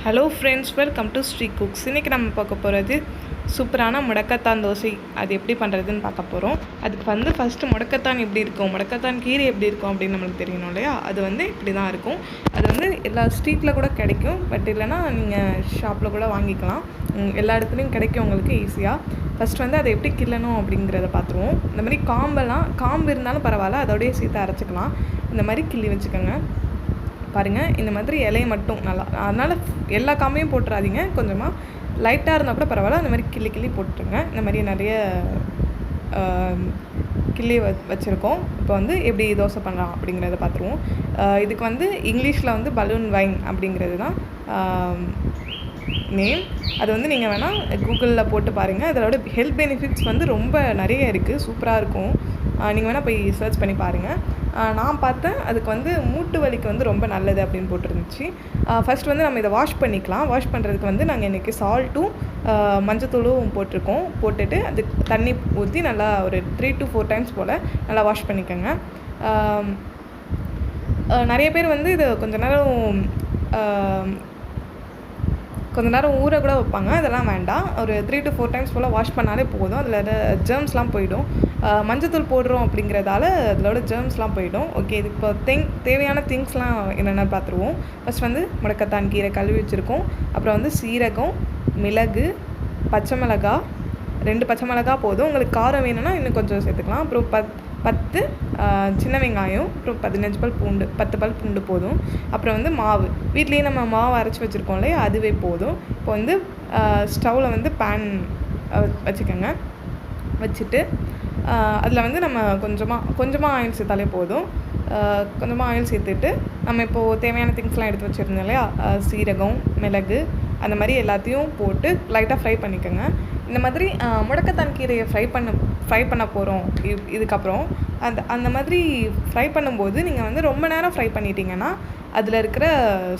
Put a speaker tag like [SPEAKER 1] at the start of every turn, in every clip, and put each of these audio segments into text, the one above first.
[SPEAKER 1] Hello friends, welcome to Sri Cooks. இன்றைக்கி நம்ம பார்க்க போகிறது சூப்பரான முடக்கத்தான் தோசை. அது எப்படி பண்ணுறதுன்னு பார்க்க போகிறோம். அதுக்கு ஃபஸ்ட்டு முடக்கத்தான் எப்படி இருக்கும், முடக்கத்தான் கீரை எப்படி இருக்கும் அப்படின்னு நம்மளுக்கு தெரியணும் இல்லையா. அது இப்படி தான் இருக்கும். அது எல்லா ஸ்ட்ரீட்டில் கூட கிடைக்கும். பட் இல்லைனா நீங்கள் ஷாப்பில் கூட வாங்கிக்கலாம். எல்லா இடத்துலையும் கிடைக்கும் உங்களுக்கு ஈஸியாக. ஃபஸ்ட் அதை எப்படி கிள்ளணும் அப்படிங்கிறத பார்த்துருவோம். இந்த மாதிரி காம்பு இருந்தாலும் பரவாயில்ல, அதோடய சேர்த்து அரைச்சிக்கலாம். இந்த மாதிரி கிள்ளி வச்சுக்கோங்க. பாருங்கள், இந்த மாதிரி இலையை மட்டும் நல்லா, அதனால் எல்லா காம்பையும் போட்டுறாதீங்க. கொஞ்சமாக லைட்டாக இருந்தால் கூட பரவாயில்ல, அந்த மாதிரி கிள்ளி போட்டுருங்க. இந்த மாதிரி நிறைய கிள்ளி வச்சுருக்கோம். இப்போ எப்படி தோசை பண்ணலாம் அப்படிங்கிறத பார்த்துருவோம். இதுக்கு இங்கிலீஷில் பலூன் வைன் அப்படிங்கிறது தான் நேம். அது நீங்கள் வேணால் கூகுளில் போட்டு பாருங்கள். அதோட ஹெல்த் பெனிஃபிட்ஸ் ரொம்ப நிறைய இருக்குது. சூப்பராக இருக்கும். நீங்கள் வேணால் போய் சர்ச் பண்ணி பாருங்கள். நான் பார்த்தேன், அதுக்கு மூட்டு வலிக்கு ரொம்ப நல்லது அப்படின்னு போட்டிருந்துச்சு. ஃபஸ்ட் நம்ம இதை வாஷ் பண்ணிக்கலாம். வாஷ் பண்ணுறதுக்கு நாங்கள் இன்றைக்கி சால்ட்டும் மஞ்சத்தூளும் போட்டுட்டு அது தண்ணி ஊற்றி நல்லா ஒரு 3 to 4 times போல் நல்லா வாஷ் பண்ணிக்கோங்க. நிறைய பேர் இதை கொஞ்ச நேரம் ஊற கூட வைப்பாங்க. அதெல்லாம் வேண்டாம். ஒரு 3 to 4 times போல் வாஷ் பண்ணாலே போதும். அதில் ஜெர்ம்ஸ்லாம் போயிடும். மஞ்சத்தூள் போடுறோம் அப்படிங்கிறதால அதோட ஜெர்ம்ஸ்லாம் போயிடும். ஓகே, இதுக்கு இப்போ தேவையான திங்ஸ்லாம் என்னென்ன பார்த்துருவோம். ஃபஸ்ட் முடக்கத்தான் கீரை கழுவி வச்சுருக்கோம். அப்புறம் சீரகம், மிளகு, பச்சை மிளகா, 2 பச்சை மிளகா போதும். உங்களுக்கு காரம் வேணும்னா இன்னும் கொஞ்சம் சேர்த்துக்கலாம். அப்புறம் 10 சின்ன வெங்காயம், அப்புறம் 15 பல் பூண்டு, 10 பல் பூண்டு போதும். அப்புறம் மாவு, வீட்லேயே நம்ம மாவு அரைச்சி வச்சுருக்கோம் இல்லையா, அதுவே போதும். இப்போ ஸ்டவ்வில் பேன் வச்சுக்கோங்க. வச்சுட்டு அதில் நம்ம கொஞ்சமாக ஆயில் சேர்த்தாலே போதும். கொஞ்சமாக ஆயில் சேர்த்துட்டு நம்ம இப்போது தேவையான திங்ஸ்லாம் எடுத்து வச்சுருந்தோம் இல்லையா, சீரகம், மிளகு, அந்த மாதிரி எல்லாத்தையும் போட்டு லைட்டாக ஃப்ரை பண்ணிக்கோங்க. இந்த மாதிரி முடக்கத்தான் கீரையை ஃப்ரை பண்ண போகிறோம். இதுக்கப்புறம் அந்த மாதிரி ஃப்ரை பண்ணும்போது நீங்கள் ரொம்ப நேரம் ஃப்ரை பண்ணிட்டீங்கன்னா அதில் இருக்கிற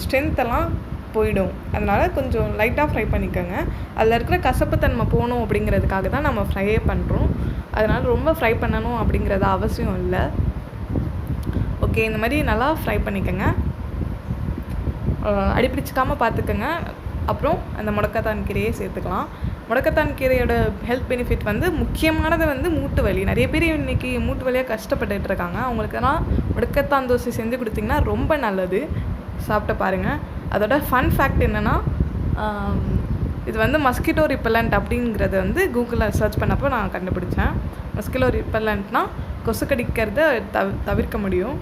[SPEAKER 1] ஸ்ட்ரென்த்தெல்லாம் போயிடும். அதனால் கொஞ்சம் லைட்டாக ஃப்ரை பண்ணிக்கோங்க. அதில் இருக்கிற கசப்புத்தன்மை போகணும் அப்படிங்கிறதுக்காக தான் நம்ம ஃப்ரையே பண்ணுறோம். அதனால் ரொம்ப ஃப்ரை பண்ணணும் அப்படிங்கிறது அவசியம் இல்லை. ஓகே, இந்த மாதிரி நல்லா ஃப்ரை பண்ணிக்கோங்க. அடிப்பிடிச்சிக்காமல் பார்த்துக்கோங்க. அப்புறம் அந்த முடக்கத்தான் கீரையை சேர்த்துக்கலாம். முடக்கத்தான் கீரையோட ஹெல்த் பெனிஃபிட் முக்கியமானது மூட்டு வலி. நிறைய பேர் இன்றைக்கி மூட்டு வலியாக கஷ்டப்பட்டுட்டு இருக்காங்க. அவங்களுக்குலாம் முடக்கத்தான் தோசை செஞ்சு கொடுத்திங்கன்னா ரொம்ப நல்லது. சாப்பிட்டு பாருங்கள். அதோட ஃபன் ஃபேக்ட் என்னென்னா, இது மஸ்கிட்டோ ரிப்பல்லண்ட் அப்படிங்கிறது கூகுளில் சர்ச் பண்ணப்போ நான் கண்டுபிடிச்சேன். மஸ்கிட்டோ ரிப்பல்லண்ட்னால் கொசு கடிக்கிறத தவிர்க்க முடியும்.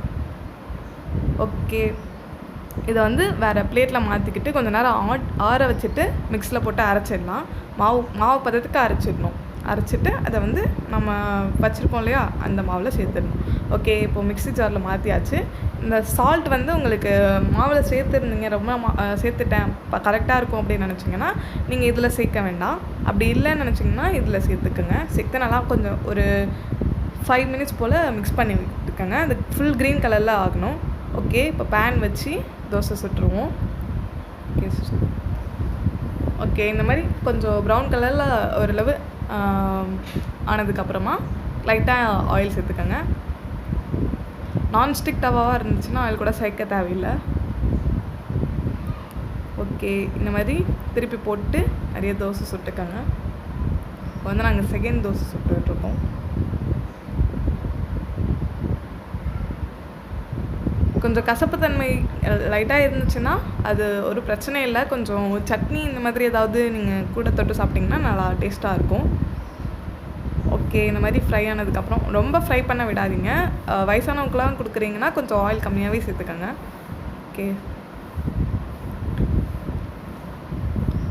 [SPEAKER 1] ஓகே, இதை வேறு பிளேட்டில் மாற்றிக்கிட்டு கொஞ்சம் நேரம் ஆற வச்சுட்டு மிக்ஸியில் போட்டு அரைச்சிடலாம். மாவு பதத்துக்கு அரைச்சிட்டு அதை நம்ம வச்சுருக்கோம் இல்லையா, அந்த மாவில் சேர்த்துடணும். ஓகே, இப்போது மிக்ஸி ஜாரில் மாற்றியாச்சு. இந்த சால்ட் உங்களுக்கு மாவில் சேர்த்துருந்தீங்க, ரொம்ப சேர்த்துட்டேன் கரெக்டாக இருக்கும் அப்படின்னு நினச்சிங்கன்னா நீங்கள் இதில் சேர்க்க வேண்டாம். அப்படி இல்லைன்னு நினச்சிங்கன்னா இதில் சேர்த்துக்குங்க. சேர்த்து நல்லா கொஞ்சம் ஒரு 5 minutes போல் மிக்ஸ் பண்ணி விட்டுக்கோங்க. அது ஃபுல் க்ரீன் கலரில் ஆகணும். ஓகே, இப்போ பேன் வச்சு தோசை சுட்டுருவோம். ஓகே, இந்த மாதிரி கொஞ்சம் ப்ரௌன் கலரில் ஓரளவு ஆனதுக்கப்புறமா லைட்டாக ஆயில் சேர்த்துக்கோங்க. நான்ஸ்டிக் தவாவாக இருந்துச்சுன்னா ஆயில் கூட சேர்க்க தேவையில்லை. ஓகே, இந்த மாதிரி திருப்பி போட்டு நிறைய தோசை சுட்டுக்கோங்க. இப்போ நாங்கள் செகண்ட் தோசை சுட்டுட்ருக்கோம். கொஞ்சம் கசப்புத்தன்மை லைட்டாக இருந்துச்சுன்னா அது ஒரு பிரச்சனை இல்லை. கொஞ்சம் சட்னி இந்த மாதிரி ஏதாவது நீங்கள் கூட தொட்டு சாப்பிட்டிங்கன்னா நல்லா டேஸ்ட்டாக இருக்கும். ஓகே, இந்த மாதிரி ஃப்ரை ஆனதுக்கப்புறம் ரொம்ப ஃப்ரை பண்ண விடாதீங்க. வயசானவங்களுக்குலாம் கொடுக்குறீங்கன்னா கொஞ்சம் ஆயில் கம்மியாகவே சேர்த்துக்கோங்க. ஓகே,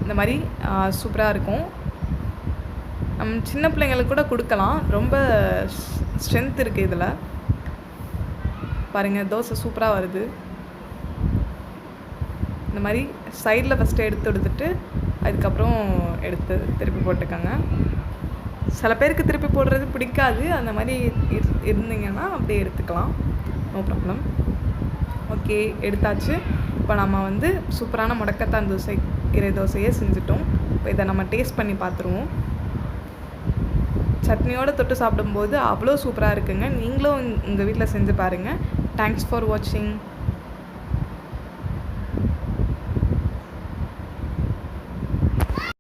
[SPEAKER 1] இந்த மாதிரி சூப்பராக இருக்கும். சின்ன பிள்ளைங்களுக்கு கூட கொடுக்கலாம். ரொம்ப ஸ்ட்ரென்த் இருக்குது இதில். பாருங்கள், தோசை சூப்பராக வருது. இந்த மாதிரி சைடில் ஃபஸ்ட்டு எடுத்துட்டு அதுக்கப்புறம் எடுத்து திருப்பி போட்டுக்கோங்க. சில பேருக்கு திருப்பி போடுறது பிடிக்காது. அந்த மாதிரி இருந்தீங்கன்னா அப்படியே எடுத்துக்கலாம், நோ ப்ராப்ளம். ஓகே, எடுத்தாச்சு. இப்போ நம்ம சூப்பரான முடக்கத்தான் கீரை தோசையே செஞ்சுட்டோம். இப்போ இதை நம்ம டேஸ்ட் பண்ணி பார்த்துருவோம். சட்னியோடு தொட்டு சாப்பிடும்போது அவ்வளோ சூப்பராக இருக்குங்க. நீங்களும் உங்கள் வீட்டில் செஞ்சு பாருங்கள். தேங்க்ஸ் ஃபார் வாட்சிங்.